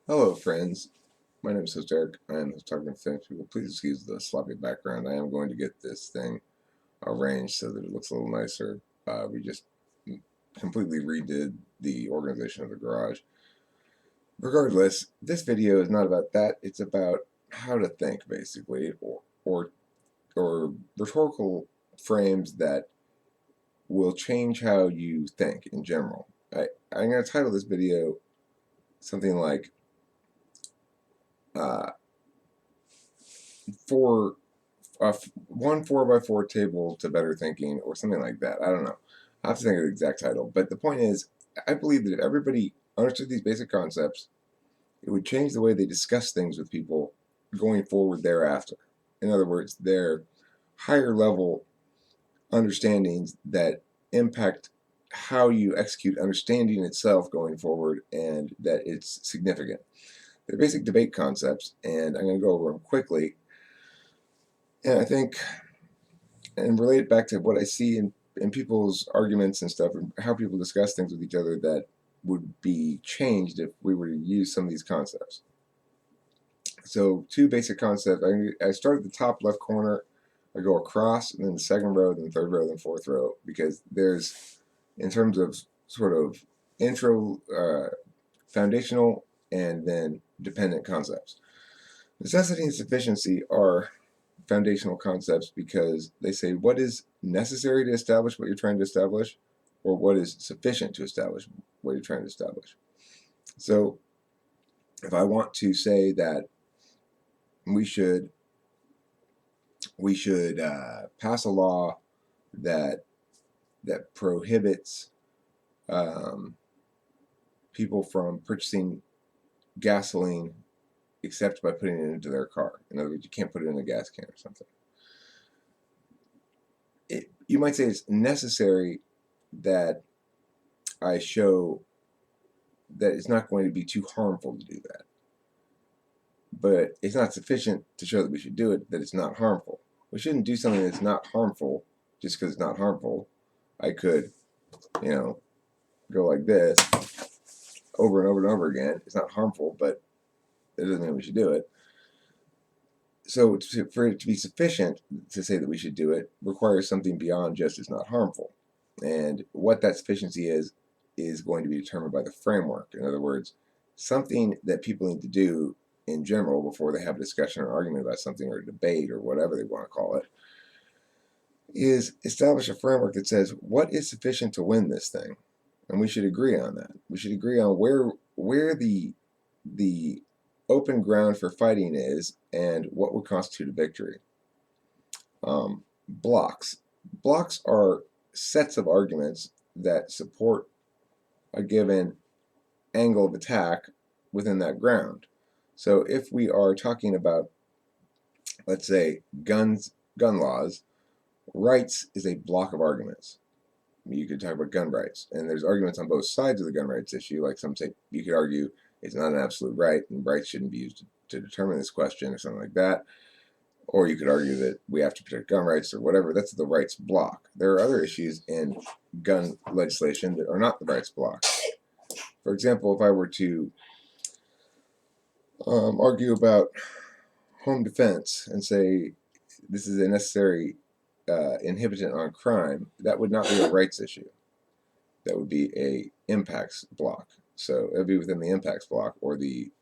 Hello, friends. My name is Host Eric. I am the talking to famous people. Please excuse the sloppy background. I am going to get this thing arranged so that it looks a little nicer. We just completely redid the organization of the garage. Regardless, this video is not about that. It's about how to think, basically, or rhetorical frames that will change how you think in general. I'm going to title this video something like uh, four one 4x4 table to better thinking or something like that. I don't know. I have to think of the exact title. But the point is, I believe that if everybody understood these basic concepts, it would change the way they discuss things with people going forward thereafter. In other words, their higher level understandings that impact how you execute understanding itself going forward and that it's significant. They're basic debate concepts, and I'm going to go over them quickly. And I think and relate it back to what I see in people's arguments and stuff, and how people discuss things with each other that would be changed if we were to use some of these concepts. So, two basic concepts. I start at the top left corner, I go across, and then the second row, then the third row, then fourth row, because there's, in terms of sort of intro, foundational, and then dependent concepts. Necessity and sufficiency are foundational concepts because they say what is necessary to establish what you're trying to establish, or what is sufficient to establish what you're trying to establish. So, if I want to say that we should pass a law that prohibits people from purchasing gasoline except by putting it into their car. In other words, you can't put it in a gas can or something. You might say it's necessary that I show that it's not going to be too harmful to do that. But it's not sufficient to show that we should do it, that it's not harmful. We shouldn't do something that's not harmful just because it's not harmful. I could, go like this over and over and over again. It's not harmful, but it doesn't mean we should do it. So for it to be sufficient to say that we should do it requires something beyond just it's not harmful. And what that sufficiency is going to be determined by the framework. In other words, something that people need to do in general before they have a discussion or argument about something or a debate or whatever they want to call it is establish a framework that says what is sufficient to win this thing. And we should agree on that. We should agree on where the open ground for fighting is and what would constitute a victory. Blocks. Blocks are sets of arguments that support a given angle of attack within that ground. So if we are talking about, let's say, gun laws, rights is a block of arguments. You could talk about gun rights, and there's arguments on both sides of the gun rights issue. Like some say, you could argue it's not an absolute right, and rights shouldn't be used to determine this question, or something like that. Or you could argue that we have to protect gun rights, or whatever. That's the rights block. There are other issues in gun legislation that are not the rights block. For example, if I were to argue about home defense and say this is a necessary inhibitant on crime, that would not be a rights issue. That would be a impacts block. So it would be within the impacts block or the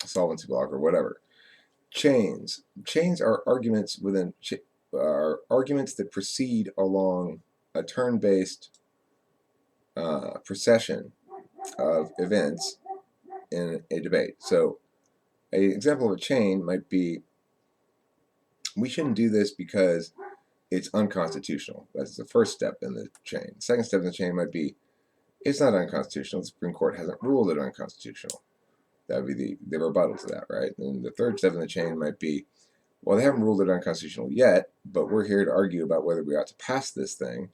solvency block or whatever. Chains are arguments are arguments that proceed along a turn-based procession of events in a debate. So an example of a chain might be, we shouldn't do this because it's unconstitutional. That's the first step in the chain. The second step in the chain might be, it's not unconstitutional. The Supreme Court hasn't ruled it unconstitutional. That would be the rebuttal to that, right? And the third step in the chain might be, well, they haven't ruled it unconstitutional yet, but we're here to argue about whether we ought to pass this thing.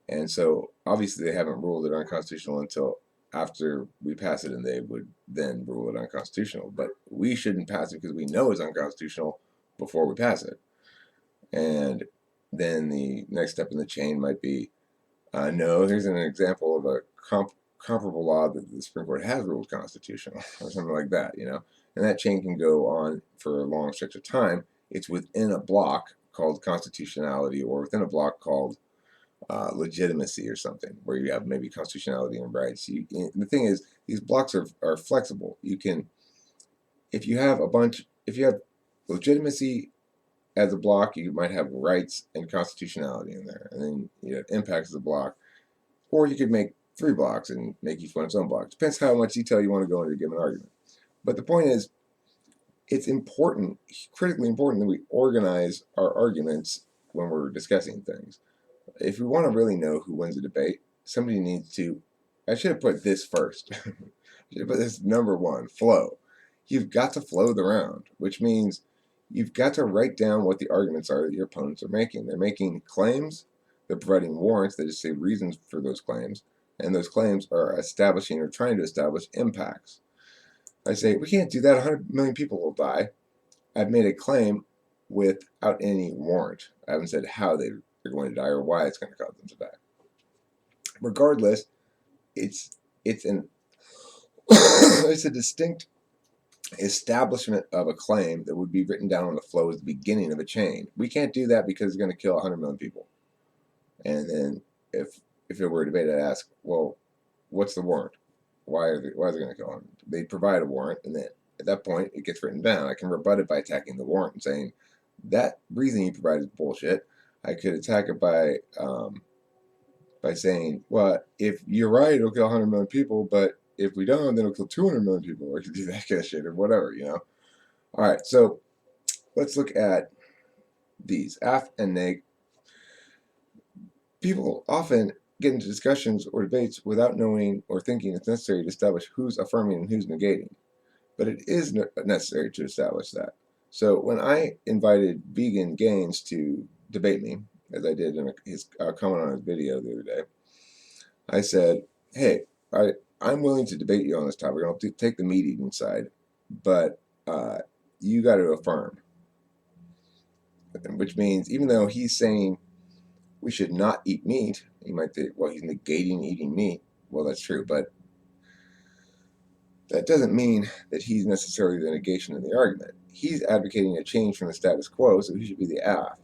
And so obviously they haven't ruled it unconstitutional until after we pass it, and they would then rule it unconstitutional. But we shouldn't pass it because we know it's unconstitutional before we pass it. And then the next step in the chain might be, no, here's an example of a comparable law that the Supreme Court has ruled constitutional or something like that, and that chain can go on for a long stretch of time. It's within a block called constitutionality, or within a block called legitimacy or something, where you have maybe constitutionality and rights. The thing is, these blocks are flexible. You can, if you have legitimacy as a block, you might have rights and constitutionality in there, and then you have impacts as a block, or you could make 3 blocks and make each one its own block. Depends how much detail you want to go into a given argument. But the point is, it's important, critically important, that we organize our arguments when we're discussing things. If we want to really know who wins a debate, somebody needs to, I should have put this first. I should have put this number 1, flow. You've got to flow the round, which means you've got to write down what the arguments are that your opponents are making. They're making claims, they're providing warrants, that just say reasons for those claims, and those claims are establishing or trying to establish impacts. I say, we can't do that, 100 million people will die. I've made a claim without any warrant. I haven't said how they're going to die or why it's going to cause them to die. Regardless, it's a distinct establishment of a claim that would be written down on the flow as the beginning of a chain. We can't do that because it's going to kill 100 million people. And then if it were a debate, I'd ask, well, what's the warrant? Why is it going to kill 100? They provide a warrant, and then at that point, it gets written down. I can rebut it by attacking the warrant and saying, that reason you provided is bullshit. I could attack it by saying, well, if you're right, it'll kill 100 million people, but if we don't, then it'll kill 200 million people, or you do that kind of shit, or whatever, All right, so let's look at these, af and neg. People often get into discussions or debates without knowing or thinking it's necessary to establish who's affirming and who's negating. But it is necessary to establish that. So when I invited Vegan Gaines to debate me, as I did in his comment on his video the other day, I said, hey, I'm willing to debate you on this topic. I'll take the meat eating side, but you got to affirm. Which means, even though he's saying we should not eat meat, you might think, well, he's negating eating meat. Well, that's true, but that doesn't mean that he's necessarily the negation in the argument. He's advocating a change from the status quo, so he should be the af.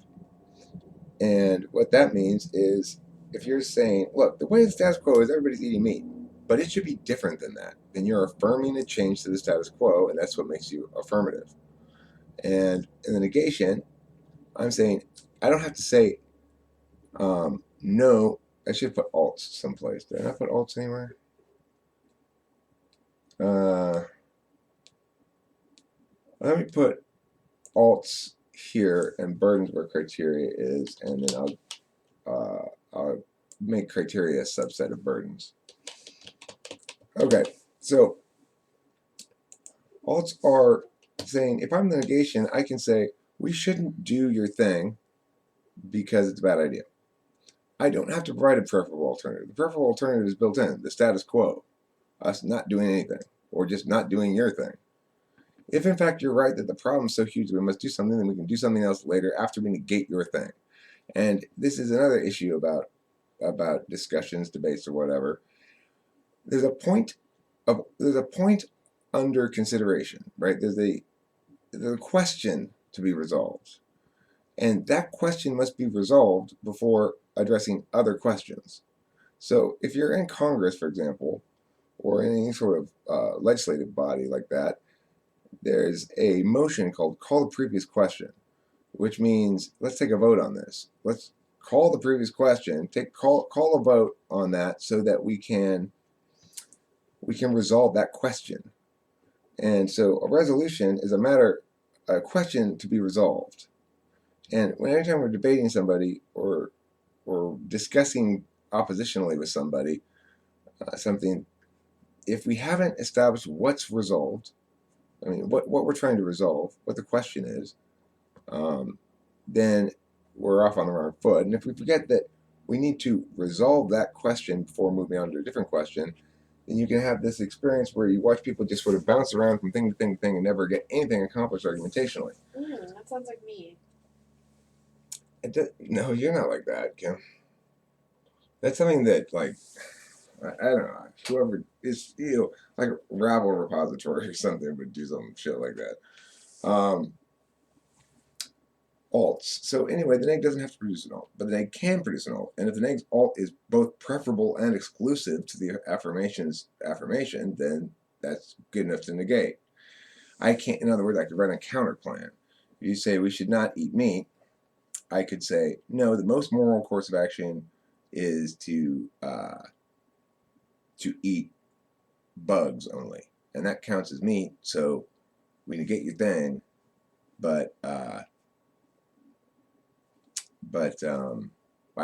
And what that means is, if you're saying, look, the way the status quo is everybody's eating meat, but it should be different than that, then you're affirming a change to the status quo, and that's what makes you affirmative. And in the negation, I'm saying, I don't have to say, no, I should put alts someplace. Did I not put alts anywhere? Let me put alts here and burdens where criteria is, and then I'll make criteria a subset of burdens. Okay, so alts are saying, if I'm the negation, I can say, we shouldn't do your thing because it's a bad idea. I don't have to provide a preferable alternative. The preferable alternative is built in, the status quo, us not doing anything, or just not doing your thing. If in fact you're right that the problem is so huge that we must do something, then we can do something else later after we negate your thing. And this is another issue about discussions, debates, or whatever. There's a point under consideration, right? There's a question to be resolved, and that question must be resolved before addressing other questions. So if you're in Congress, for example, or in any sort of legislative body like that, there's a motion called call the previous question, which means let's take a vote on this. Let's call the previous question, call a vote on that so that we can resolve that question. And so a resolution is a question to be resolved. And anytime we're debating somebody or discussing oppositionally with somebody, something, if we haven't established what's resolved, I mean, what we're trying to resolve, what the question is, then we're off on the wrong foot. And if we forget that we need to resolve that question before moving on to a different question, then you can have this experience where you watch people just sort of bounce around from thing to thing to thing and never get anything accomplished argumentationally. That sounds like me. No, you're not like that, Kim. That's something that, like, I don't know. Whoever is, like a Rabble repository or something would do some shit like that. Alts. So anyway, the neg doesn't have to produce an alt, but the neg can produce an alt. And if the neg's alt is both preferable and exclusive to the affirmation, then that's good enough to negate. I can't, in other words, I could run a counter plan. If you say we should not eat meat, I could say, no, the most moral course of action is to eat bugs only. And that counts as meat, so we negate your thing, but I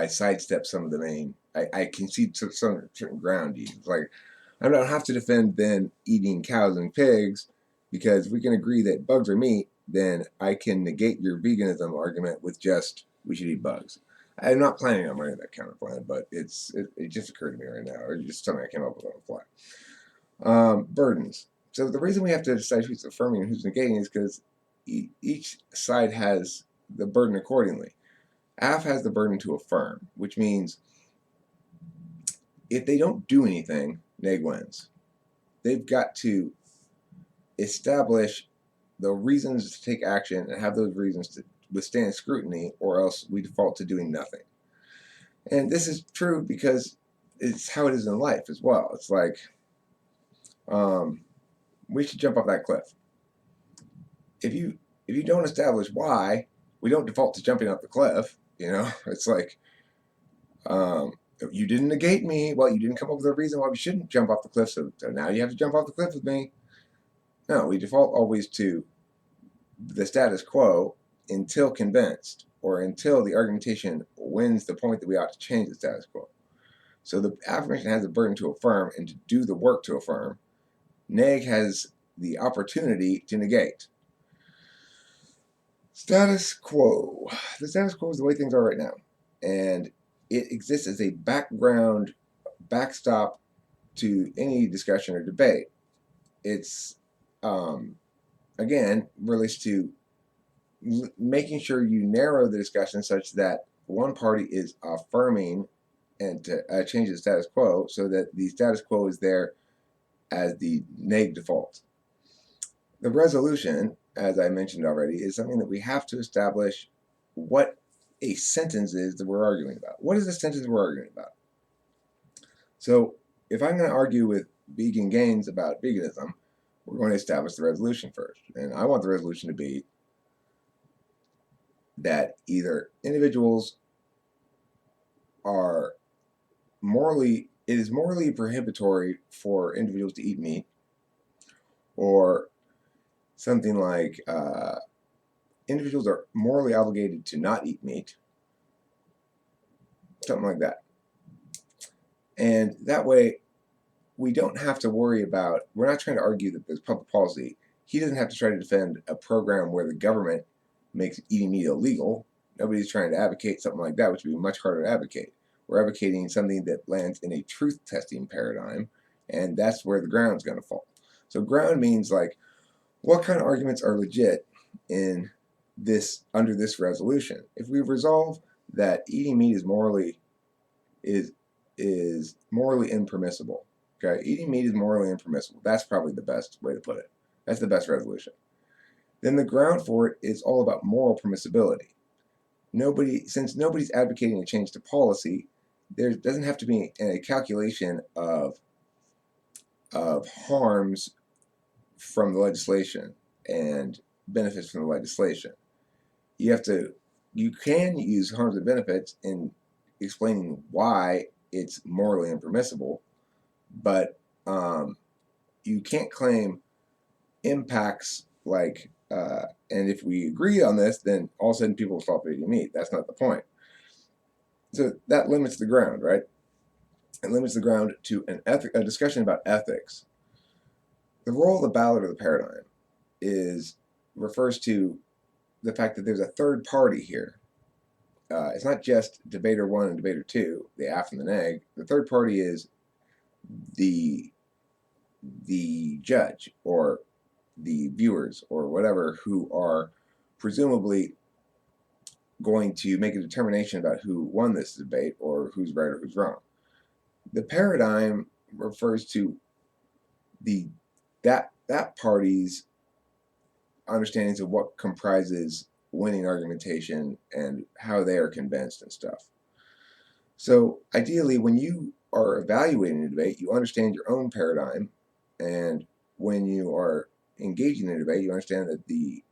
sidestep some of the main. I concede to some certain ground. It's like I don't have to defend then eating cows and pigs, because if we can agree that bugs are meat, then I can negate your veganism argument with just we should eat bugs. I'm not planning on running that counter plan, but it just occurred to me right now, or just something I came up with on the fly. Burdens. So the reason we have to decide who's affirming and who's negating is because each side has the burden accordingly. AF has the burden to affirm, which means if they don't do anything, neg wins. They've got to establish the reasons to take action and have those reasons to withstand scrutiny, or else we default to doing nothing. And this is true because it's how it is in life as well. It's like, we should jump off that cliff. If you don't establish why, we don't default to jumping off the cliff. It's like, you didn't negate me. Well, you didn't come up with a reason why we shouldn't jump off the cliff, so now you have to jump off the cliff with me. No, we default always to the status quo until convinced, or until the argumentation wins the point that we ought to change the status quo. So the affirmation has a burden to affirm and to do the work to affirm. Neg has the opportunity to negate. Status quo. The status quo is the way things are right now. And it exists as a background backstop to any discussion or debate. It's, again, relates to making sure you narrow the discussion such that one party is affirming and to change the status quo, so that the status quo is there as the neg default. The resolution, as I mentioned already, is something that we have to establish what a sentence is that we're arguing about. What is the sentence we're arguing about? So if I'm going to argue with Vegan Gains about veganism, we're going to establish the resolution first. And I want the resolution to be that either individuals are it is morally prohibitory for individuals to eat meat, or something like individuals are morally obligated to not eat meat, something like that. And that way, we don't have to worry about, we're not trying to argue that there's public policy. He doesn't have to try to defend a program where the government makes eating meat illegal. Nobody's trying to advocate something like that, which would be much harder to advocate. We're advocating something that lands in a truth testing paradigm, and that's where the ground's going to fall. So ground means like, what kind of arguments are legit in this, under this resolution? If we resolve that eating meat is morally impermissible, okay? Eating meat is morally impermissible. That's probably the best way to put it. That's the best resolution. Then the ground for it is all about moral permissibility. Since nobody's advocating a change to policy, there doesn't have to be a calculation of harms from the legislation and benefits from the legislation. You can use harms and benefits in explaining why it's morally impermissible, but you can't claim impacts like, and if we agree on this, then all of a sudden people will stop eating meat. That's not the point. So that limits the ground, right? It limits the ground to a discussion about ethics. The role of the ballot or the paradigm refers to the fact that there's a third party here. It's not just debater one and debater two, the AF and the neg. The third party is the judge or the viewers or whatever, who are presumably going to make a determination about who won this debate or who's right or who's wrong. The paradigm refers to that party's understandings of what comprises winning argumentation and how they are convinced and stuff. So ideally, when you are evaluating a debate, you understand your own paradigm, and when you are engaging in a debate, you understand that the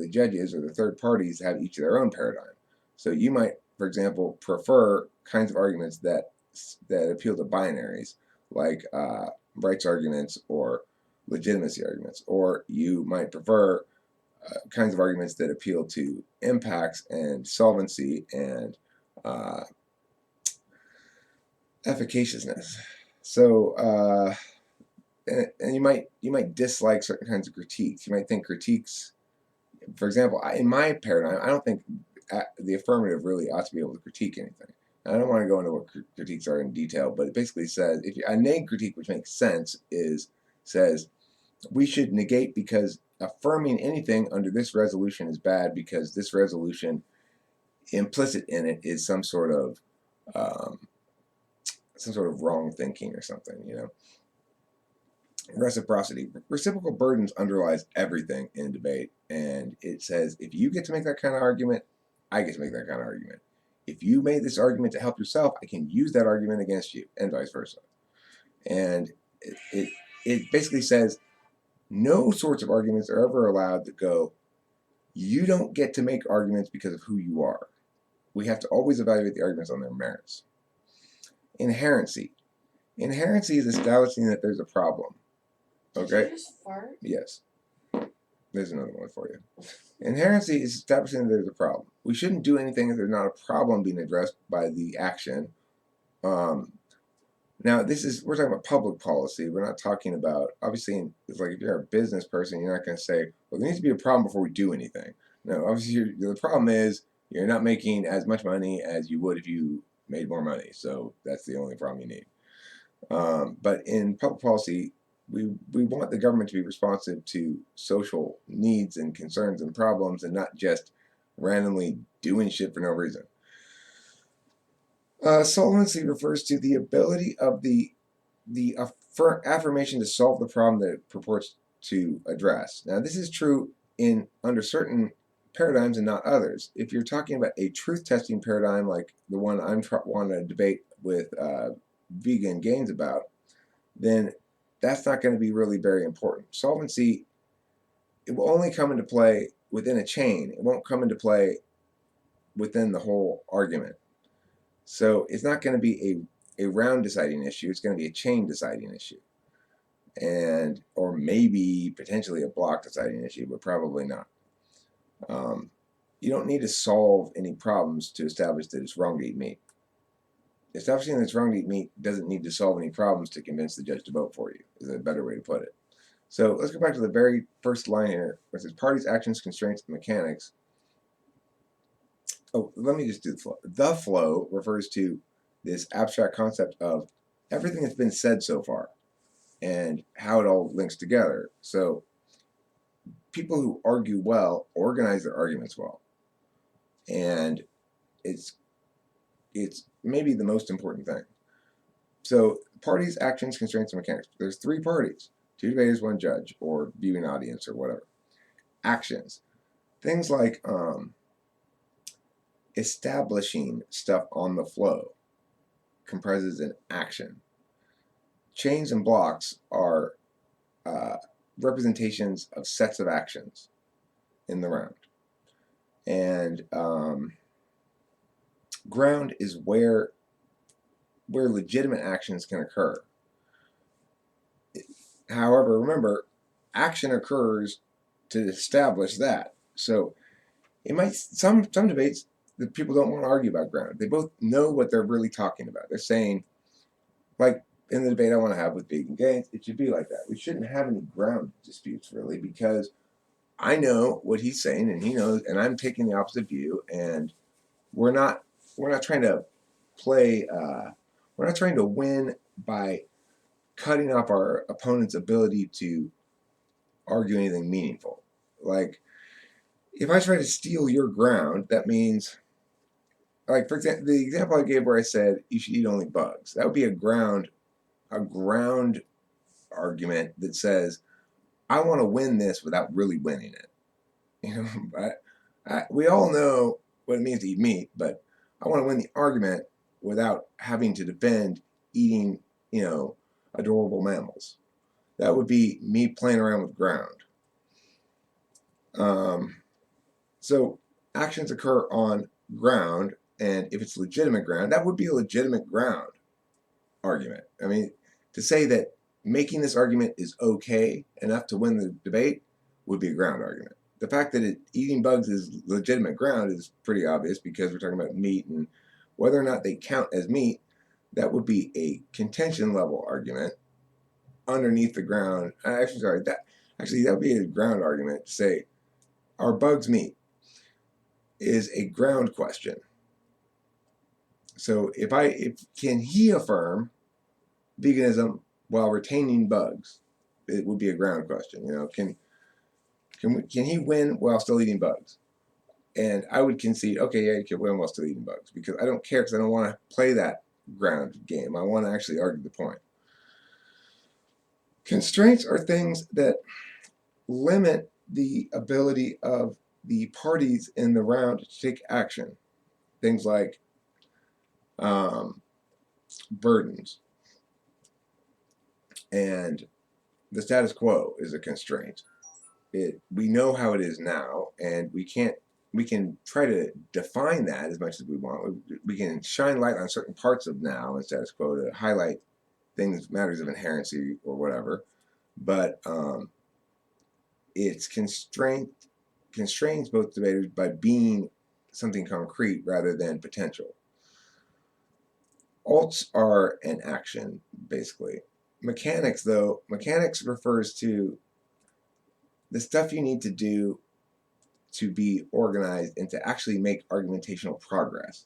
judges or the third parties have each of their own paradigm. So you might, for example, prefer kinds of arguments that appeal to binaries, like rights arguments or legitimacy arguments, or you might prefer kinds of arguments that appeal to impacts and solvency and efficaciousness. So, and you might dislike certain kinds of critiques. You might think critiques, for example, in my paradigm, I don't think the affirmative really ought to be able to critique anything. I don't want to go into what critiques are in detail, but it basically says a neg critique, which makes sense, says we should negate because affirming anything under this resolution is bad because this resolution, implicit in it, is some sort of wrong thinking or something, Reciprocity. Reciprocal burdens underlies everything in debate, and it says if you get to make that kind of argument, I get to make that kind of argument. If you made this argument to help yourself, I can use that argument against you, and vice versa. And it basically says no sorts of arguments are ever allowed that go, you don't get to make arguments because of who you are. We have to always evaluate the arguments on their merits. Inherency. Inherency is establishing that there's a problem. Okay? Did you just fart? Yes. There's another one for you. Inherency is establishing that there's a problem. We shouldn't do anything if there's not a problem being addressed by the action. Now, we're talking about public policy. We're not talking about, obviously, it's like if you're a business person, you're not going to say, well, there needs to be a problem before we do anything. No, obviously, the problem is you're not making as much money as you would if you made more money. So that's the only problem you need. But in public policy, we want the government to be responsive to social needs and concerns and problems and not just randomly doing shit for no reason. Solvency refers to the ability of the affirmation to solve the problem that it purports to address. Now, this is true under certain paradigms and not others. If you're talking about a truth-testing paradigm like the one I'm want to debate with Vegan Gaines about, then that's not going to be really very important. Solvency, it will only come into play within a chain. It won't come into play within the whole argument. So it's not going to be a round deciding issue. It's going to be a chain deciding issue. Or maybe potentially a block deciding issue, but probably not. You don't need to solve any problems to establish that it's wrong to eat meat. Establishing that it's wrong to eat meat doesn't need to solve any problems to convince the judge to vote for you, is a better way to put it. So let's go back to the very first line here, which says parties, actions, constraints, and mechanics. Oh, let me just do the flow. The flow refers to this abstract concept of everything that's been said so far and how it all links together. So people who argue well organize their arguments well. And it's maybe the most important thing. So parties, actions, constraints, and mechanics. There's three parties, two debaters, one judge, or viewing audience, or whatever. Actions. Things like establishing stuff on the flow comprises an action. Chains and blocks are representations of sets of actions in the round. And ground is where legitimate actions can occur. However, remember, action occurs to establish that. So it might some debates that people don't want to argue about ground. They both know what they're really talking about. They're saying, like in the debate I want to have with Vegan Gaines, it should be like that. We shouldn't have any ground disputes really, because I know what he's saying and he knows, and I'm taking the opposite view, and we're not trying to play. We're not trying to win by cutting off our opponent's ability to argue anything meaningful. Like, if I try to steal your ground, that means like for example, the example I gave where I said you should eat only bugs. That would be a ground argument that says I want to win this without really winning it. You know, we all know what it means to eat meat, but I want to win the argument without having to defend eating, adorable mammals. That would be me playing around with ground. So actions occur on ground, and if it's legitimate ground, that would be a legitimate ground argument. I mean, to say that making this argument is okay enough to win the debate would be a ground argument. The fact that eating bugs is legitimate ground is pretty obvious because we're talking about meat, and whether or not they count as meat, that would be a contention level argument underneath the ground. That would be a ground argument to say, are bugs meat? Is a ground question. So if can he affirm veganism while retaining bugs? It would be a ground question. Can he win while still eating bugs? And I would concede, okay, yeah, he can win while still eating bugs, because I don't care, because I don't want to play that ground game. I want to actually argue the point. Constraints are things that limit the ability of the parties in the round to take action. Things like burdens. And the status quo is a constraint. We know how it is now, and we can try to define that as much as we want. We can shine light on certain parts of now and status quo to highlight things, matters of inherency or whatever, but it's constrains both debaters by being something concrete rather than potential. Alts are an action, basically. Mechanics refers to the stuff you need to do to be organized and to actually make argumentational progress.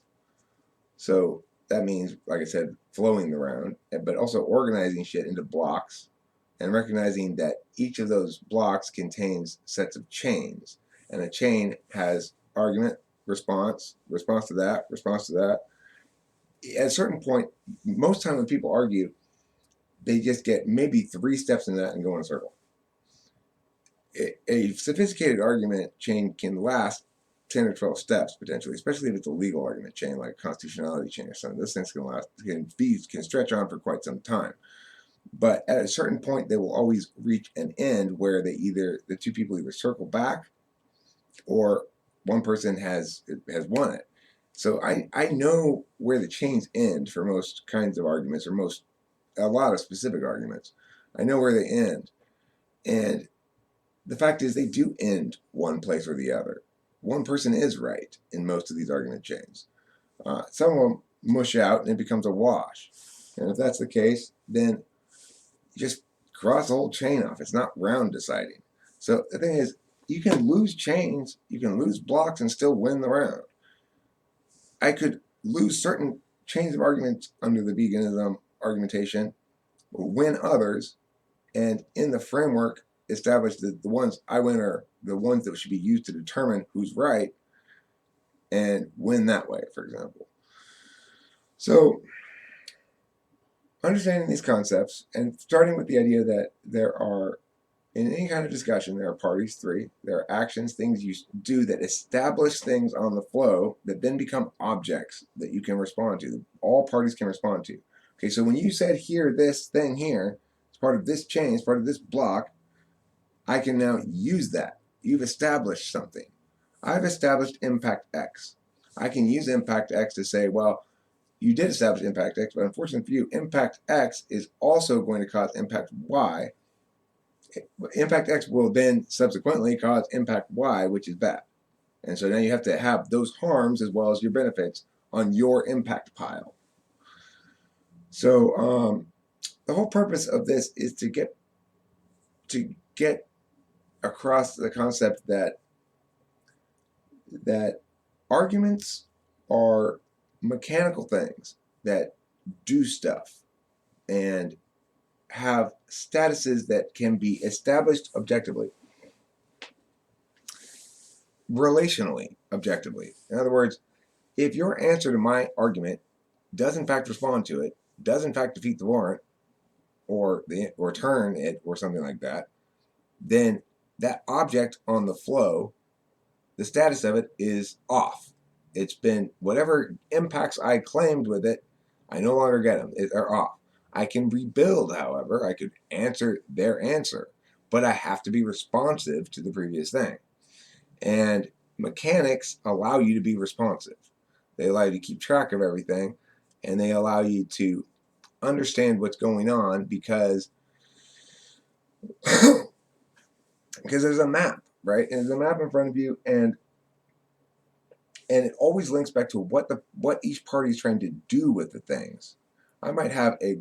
So that means, like I said, flowing the round, but also organizing shit into blocks and recognizing that each of those blocks contains sets of chains. And a chain has argument, response to that, response to that. At a certain point, most time when people argue, they just get maybe 3 steps into that and go in a circle. A sophisticated argument chain can last 10 or 12 steps potentially, especially if it's a legal argument chain like a constitutionality chain or something. Those things can stretch on for quite some time. But at a certain point, they will always reach an end where the two people either circle back or one person has won it. So I know where the chains end for most kinds of arguments, or a lot of specific arguments. I know where they end. And the fact is, they do end one place or the other. One person is right in most of these argument chains. Some of them mush out and it becomes a wash. And if that's the case, then you just cross the whole chain off. It's not round deciding. So the thing is, you can lose chains, you can lose blocks and still win the round. I could lose certain chains of arguments under the veganism argumentation, win others, and in the framework establish that the ones I win are the ones that should be used to determine who's right, and win that way, for example. So understanding these concepts and starting with the idea that there are, in any kind of discussion, there are parties, 3. There are actions, things you do that establish things on the flow that then become objects that you can respond to, that all parties can respond to. Okay, so when you said here, this thing here, it's part of this chain, it's part of this block, I can now use that. You've established something. I've established impact X. I can use impact X to say, well, you did establish impact X, but unfortunately for you, impact X is also going to cause impact Y. Impact X will then subsequently cause impact Y, which is bad. And so now you have to have those harms as well as your benefits on your impact pile. So the whole purpose of this is to get across the concept that arguments are mechanical things that do stuff and have statuses that can be established objectively, relationally objectively. In other words, if your answer to my argument does in fact respond to it, does in fact defeat the warrant, or turn it, or something like that, then that object on the flow, the status of it is off. It's been whatever impacts I claimed with it, I no longer get them. They're off. I can rebuild, however. I could answer their answer, but I have to be responsive to the previous thing. And mechanics allow you to be responsive. They allow you to keep track of everything, and they allow you to understand what's going on because there's a map, right? And there's a map in front of you, and it always links back to what each party is trying to do with the things. I might have a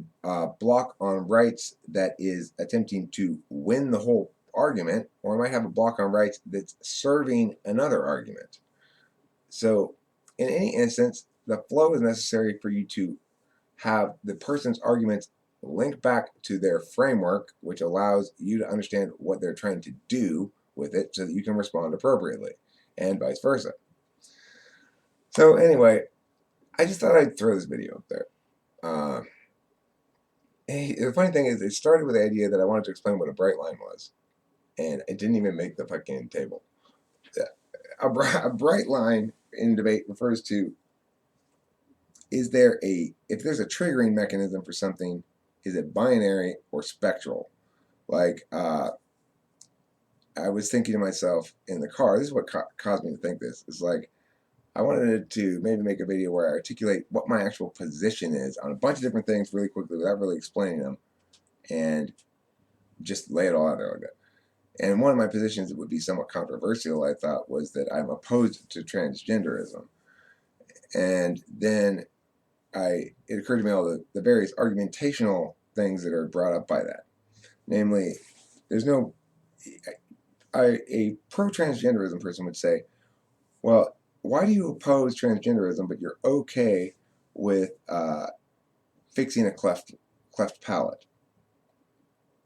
block on rights that is attempting to win the whole argument, or I might have a block on rights that's serving another argument. So in any instance, the flow is necessary for you to have the person's arguments link back to their framework, which allows you to understand what they're trying to do with it so that you can respond appropriately, and vice versa. So anyway, I just thought I'd throw this video up there. The funny thing is, it started with the idea that I wanted to explain what a bright line was, and it didn't even make the fucking table. A bright line in debate refers to, if there's a triggering mechanism for something, is it binary or spectral? Like, I was thinking to myself in the car, this is what caused me to think this. It's like, I wanted to maybe make a video where I articulate what my actual position is on a bunch of different things really quickly without really explaining them, and just lay it all out there like that. And one of my positions that would be somewhat controversial, I thought, was that I'm opposed to transgenderism. And then it occurred to me all the various argumentational things that are brought up by that. Namely, there's no... a pro-transgenderism person would say, well, why do you oppose transgenderism, but you're okay with fixing a cleft palate?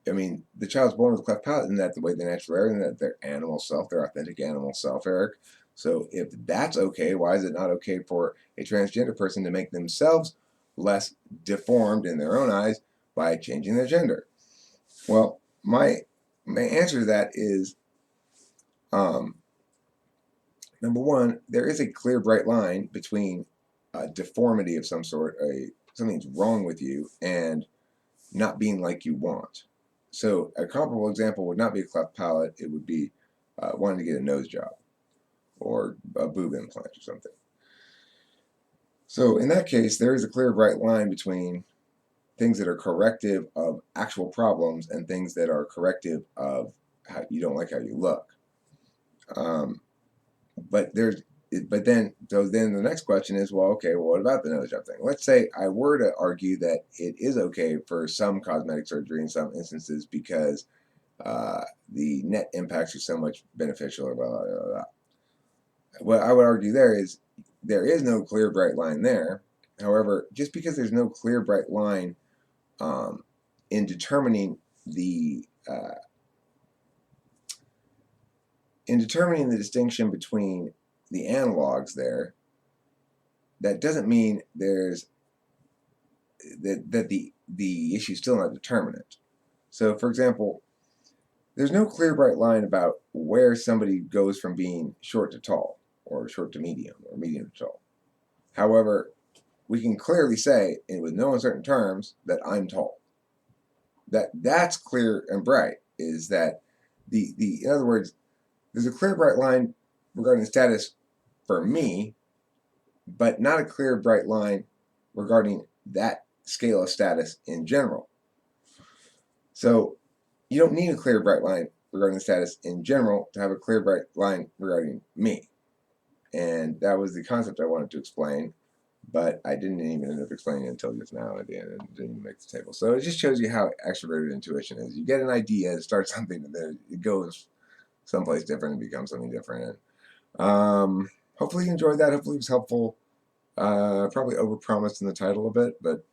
I mean, the child's born with a cleft palate, isn't that the way they naturally are? Isn't that their animal self, their authentic animal self, Eric? So if that's okay, why is it not okay for a transgender person to make themselves less deformed in their own eyes by changing their gender? Well, my answer to that is, number one, there is a clear, bright line between deformity of some sort, something's wrong with you, and not being like you want. So a comparable example would not be a cleft palate, it would be wanting to get a nose job or a boob implant or something. So in that case, there is a clear, bright line between things that are corrective of actual problems and things that are corrective of how you don't like how you look. But then the next question is, well, okay, well, what about the nose job thing? Let's say I were to argue that it is okay for some cosmetic surgery in some instances because the net impacts are so much beneficial, or blah, blah, blah, blah. What I would argue there is no clear, bright line there. However, just because there's no clear, bright line in determining the distinction between the analogs there, that doesn't mean there's that the issue is still not determinate. So, for example, there's no clear, bright line about where somebody goes from being short to tall, or short to medium, or medium to tall. However, we can clearly say, and with no uncertain terms, that I'm tall. That's clear and bright. Is that in other words, there's a clear, bright line regarding status for me, but not a clear, bright line regarding that scale of status in general. So you don't need a clear, bright line regarding the status in general to have a clear, bright line regarding me. And that was the concept I wanted to explain, but I didn't even end up explaining it until just now at the end, and didn't even make the table. So it just shows you how extroverted intuition is. You get an idea, it starts something, and then it goes someplace different and becomes something different. And hopefully you enjoyed that. Hopefully it was helpful. Probably overpromised in the title a bit, but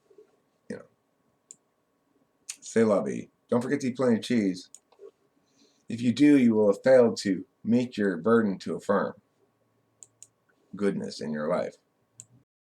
you know, c'est la vie. Don't forget to eat plenty of cheese. If you do, you will have failed to meet your burden to affirm goodness in your life.